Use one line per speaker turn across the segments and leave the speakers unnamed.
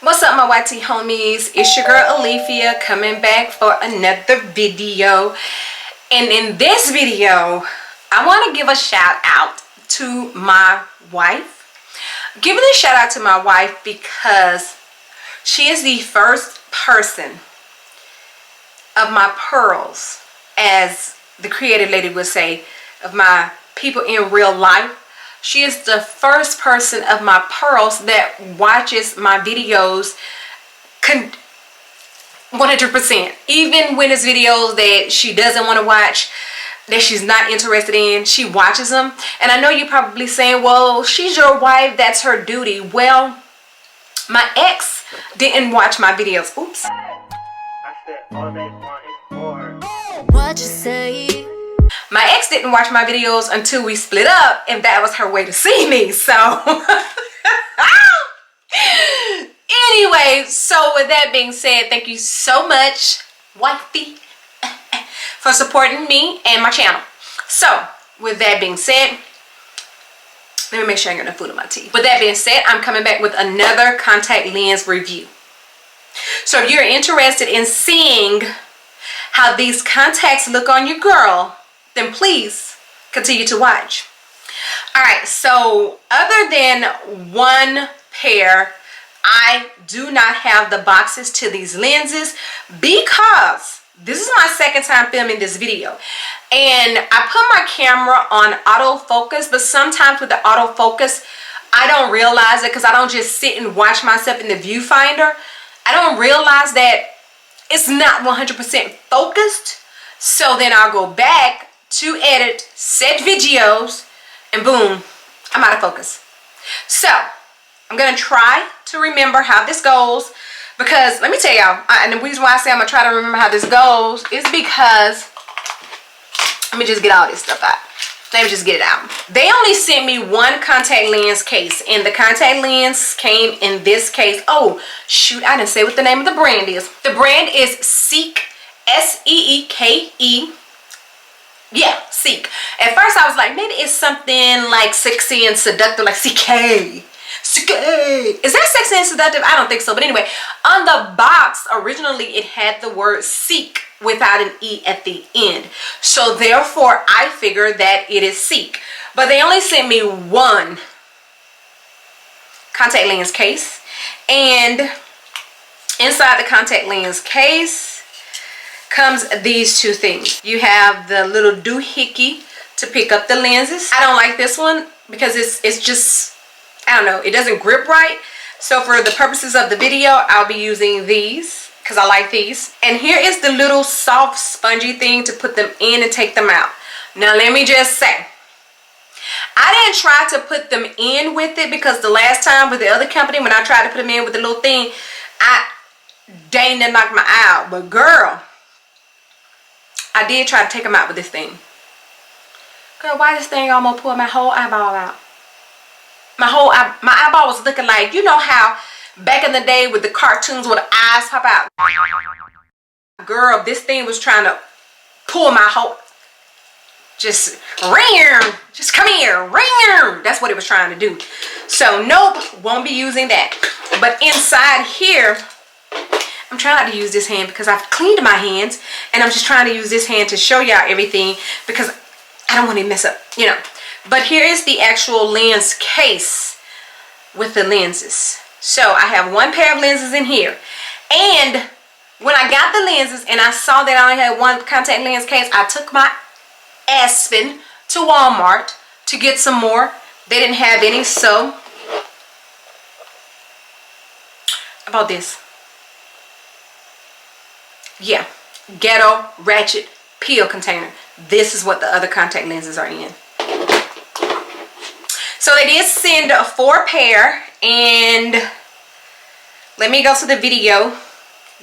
What's up, my YT homies? It's your girl Alethea coming back for another video. And in this video, I want to give a shout out to my wife. Giving a shout out to my wife because she is the first person of my pearls, as the creative lady would say, of my people in real life. She is the first person of my pearls that watches my videos 100%. Even when it's videos that she doesn't want to watch, that she's not interested in, she watches them. And I know you're probably saying, well, she's your wife, that's her duty. Well, my ex didn't watch my videos. Oops.
I said all they want is more.
What you say?
My ex didn't watch my videos until we split up, and that was her way to see me. So anyway, so with that being said, thank you so much, wifey, for supporting me and my channel. So with that being said, let me make sure I got enough food in my teeth. With that being said, I'm coming back with another contact lens review. So if you're interested in seeing how these contacts look on your girl, then please continue to watch. Alright, so other than one pair, I do not have the boxes to these lenses because this is my second time filming this video. And I put my camera on autofocus, but sometimes with the autofocus, I don't realize it because I don't just sit and watch myself in the viewfinder. I don't realize that it's not 100% focused. So then I'll go back to edit said videos and boom, I'm out of focus. So I'm gonna try to remember how this goes, because let me tell y'all, and the reason why I say I'm gonna try to remember how this goes is because, let me just get all this stuff out. Let me just get it out. They only sent me one contact lens case, and the contact lens came in this case. Oh shoot, I didn't say what the name of the brand is. The brand is Seeke, S-E-E-K-E. Yeah, Seeke. At first I was like, maybe it's something like sexy and seductive, like Seeke. Seeke. Is that sexy and seductive? I don't think so. But anyway, on the box, originally it had the word Seeke without an E at the end. So therefore, I figured that it is Seeke. But they only sent me one contact lens case. And inside the contact lens case comes these two things. You have the little doohickey to pick up the lenses. I don't like this one because it's just, I don't know, it doesn't grip right. So for the purposes of the video, I'll be using these because I like these. And here is the little soft spongy thing to put them in and take them out. Now let me just say, I didn't try to put them in with it because the last time with the other company, when I tried to put them in with the little thing, dang, that knocked my eye out. But girl, I did try to take them out with this thing. Girl, why this thing almost pulled my whole eyeball out? My eyeball was looking like, you know how back in the day with the cartoons where the eyes pop out? Girl, this thing was trying to pull my whole, just come here, that's what it was trying to do. So nope, won't be using that. But inside here, I'm trying to use this hand because I've cleaned my hands, and I'm just trying to use this hand to show y'all everything because I don't want to mess up, you know. But here is the actual lens case with the lenses. So I have one pair of lenses in here. And when I got the lenses and I saw that I only had one contact lens case, I took my Aspen to Walmart to get some more. They didn't have any, so I bought this. Yeah, ghetto ratchet peel container. This is what the other contact lenses are in. So they did send 4 pair, and let me go to the video.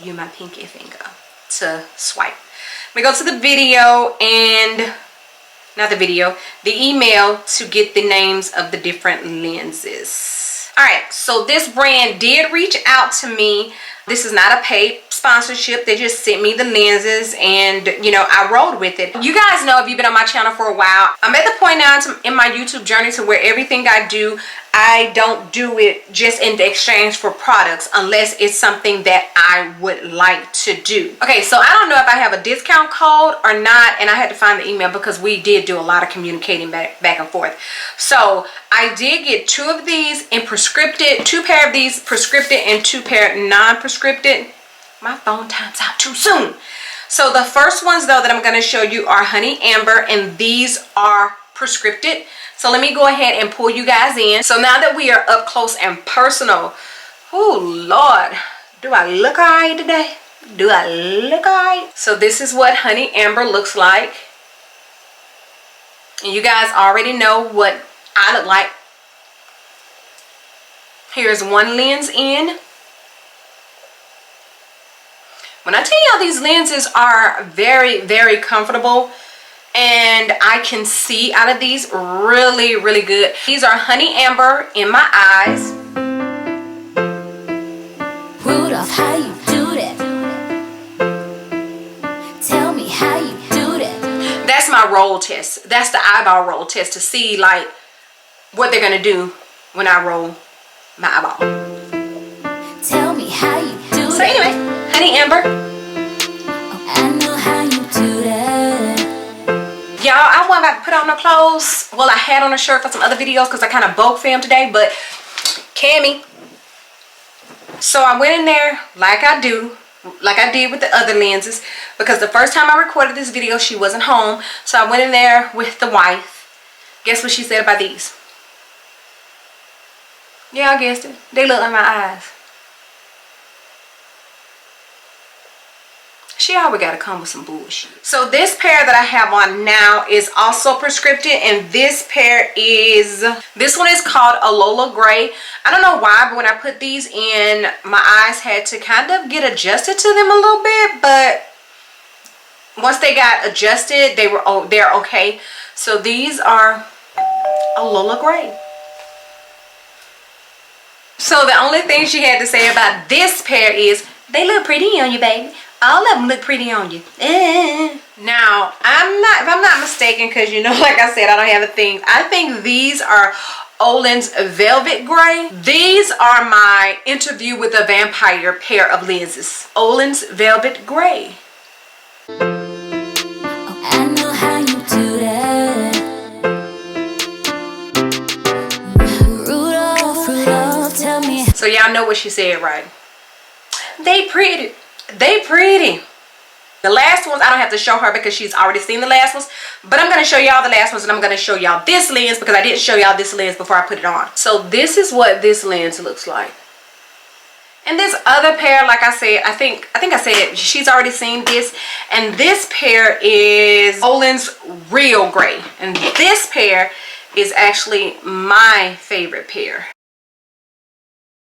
Use my pinky finger to swipe. Let me go to the video and the email to get the names of the different lenses. All right, so this brand did reach out to me This is not a paid sponsorship. They just sent me the lenses and, you know, I rolled with it. You guys know, if you've been on my channel for a while, I'm at the point now in my YouTube journey to where everything I do, I don't do it just in exchange for products unless it's something that I would like to do. Okay, so I don't know if I have a discount code or not, and I had to find the email because we did do a lot of communicating back and forth. So I did get 2 of these in prescripted, 2 pair of these prescripted and 2 pair non-prescripted. My phone times out too soon. So the first ones though that I'm going to show you are Honey Amber, and these are prescripted. So let me go ahead and pull you guys in. So now that we are up close and personal, oh Lord, do I look all right today? Do I look all right? So this is what Honey Amber looks like. And you guys already know what I look like. Here's one lens in. When I tell y'all, these lenses are very, very comfortable. And I can see out of these really, really good. These are Honey Amber in my eyes.
Rudolph, how you do that? Tell me how you do that.
That's my roll test. That's the eyeball roll test to see like what they're gonna do when I roll my eyeball.
Tell me how you do
So
that.
anyway, Honey Amber.
I know how you do that.
Y'all, I wasn't about to put on no clothes. Well, I had on a shirt for some other videos because I kind of bulk filmed today, but Cammy. So I went in there like I do, like I did with the other lenses, because the first time I recorded this video, she wasn't home. So I went in there with the wife. Guess what she said about these? Yeah, I guessed it. They look like my eyes. She always got to come with some bullshit. So this pair that I have on now is also prescripted, and this pair is, this one is called Alola Gray. I don't know why, but when I put these in, my eyes had to kind of get adjusted to them a little bit, but once they got adjusted, they're okay. So these are Alola Gray. So the only thing she had to say about this pair is, they look pretty on you, baby. All of them look pretty on you. Now, if I'm not mistaken, because you know, like I said, I don't have a thing. I think these are Olin's Velvet Gray. These are my Interview with a Vampire pair of lenses. Olin's Velvet Gray.
I know how you do that. Rudolph, tell me.
So y'all know what she said, right? They pretty. They pretty. The last ones I don't have to show her because she's already seen the last ones, but I'm going to show y'all the last ones, and I'm going to show y'all this lens because I didn't show y'all this lens before I put it on. So this is what this lens looks like. And this other pair, like I said, I think I said she's already seen this, and this pair is Olin's Real Gray, and this pair is actually my favorite pair.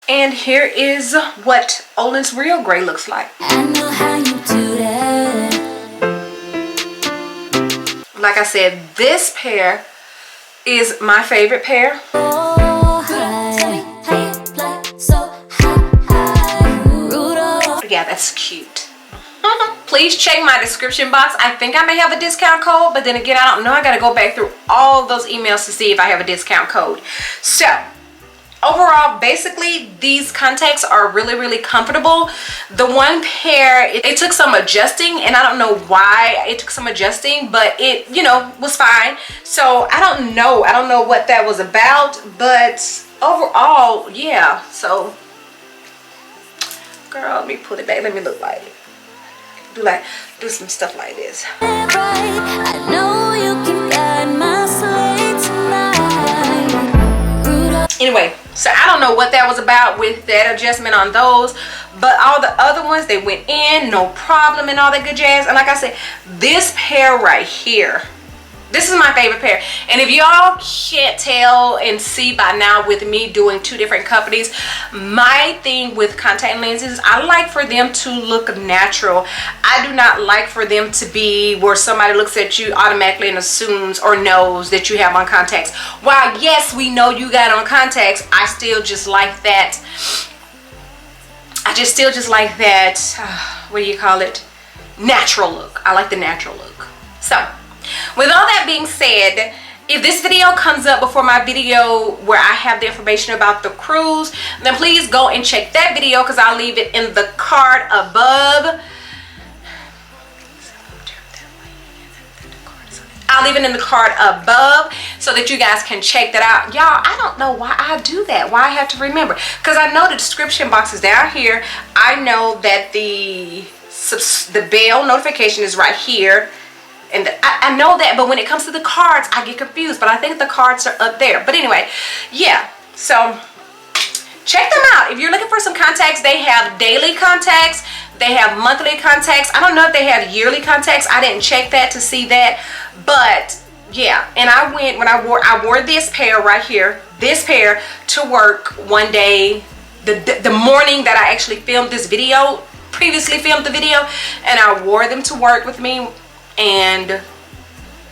And here is what Olin's Real Gray looks like.
I know how you do that.
Like I said, this pair is my favorite pair.
Oh, tell me how you fly so high. Rudolph.
Yeah, that's cute. Please check my description box. I think I may have a discount code, but then again, I don't know. I got to go back through all those emails to see if I have a discount code. So overall, basically, these contacts are really, really comfortable. The one pair, it took some adjusting, and I don't know why it took some adjusting, but it, you know, was fine. So I don't know what that was about, but overall, yeah. So, girl, let me put it back. Let me look like it. Do some stuff like this.
I know you can guide my sleigh tonight.
Anyway, so I don't know what that was about with that adjustment on those, but all the other ones, they went in, no problem, and all that good jazz. And like I said, this pair right here, this is my favorite pair. And if y'all can't tell and see by now with me doing 2 different companies, my thing with contact lenses, I like for them to look natural. I do not like for them to be where somebody looks at you automatically and assumes or knows that you have on contacts. While yes, we know you got on contacts, I still just like that. I I just still just like that, what do you call it? Natural look. I like the natural look. So, with all that being said, if this video comes up before my video where I have the information about the cruise, then please go and check that video because I'll leave it in the card above. I'll leave it in the card above so that you guys can check that out. Y'all, I don't know why I do that, why I have to remember. Because I know the description box is down here. I know that the bell notification is right here. And I know that, but when it comes to the cards, I get confused. But I think the cards are up there. But anyway, yeah. So, check them out. If you're looking for some contacts, they have daily contacts. They have monthly contacts. I don't know if they have yearly contacts. I didn't check that to see that. But yeah, and I went when I wore this pair right here, this pair to work one day, the morning that I actually filmed this video, previously filmed the video, and I wore them to work with me. And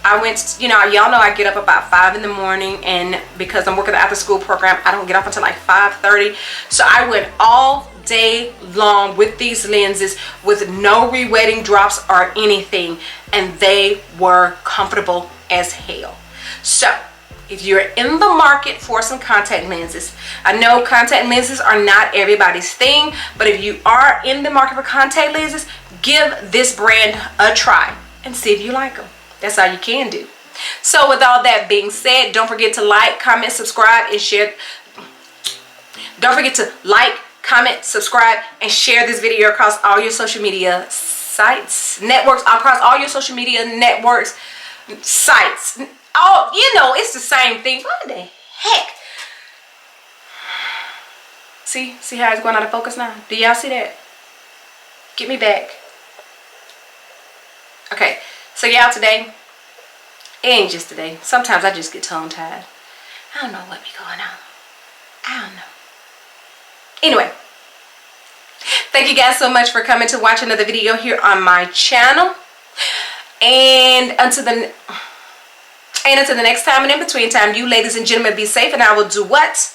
I went, you know, y'all know I get up about 5 in the morning, and because I'm working the after school program, I don't get up until like 5:30. So I went all day long with these lenses with no re-wetting drops or anything, and they were comfortable as hell. So if you're in the market for some contact lenses, I know contact lenses are not everybody's thing, but if you are in the market for contact lenses, give this brand a try and see if you like them. That's all you can do. So with all that being said, don't forget to like, comment, subscribe, and share. Don't forget to like, comment, subscribe, and share this video across all your social media sites, networks, across all your social media networks, sites. Oh, you know, it's the same thing. What the heck? See how it's going out of focus now? Do y'all see that? Get me back. Okay, so y'all, today, it ain't just today. Sometimes I just get tongue tied. I don't know what be going on. I don't know. Anyway, thank you guys so much for coming to watch another video here on my channel. And until the next time and in between time, you ladies and gentlemen be safe, and I will do what?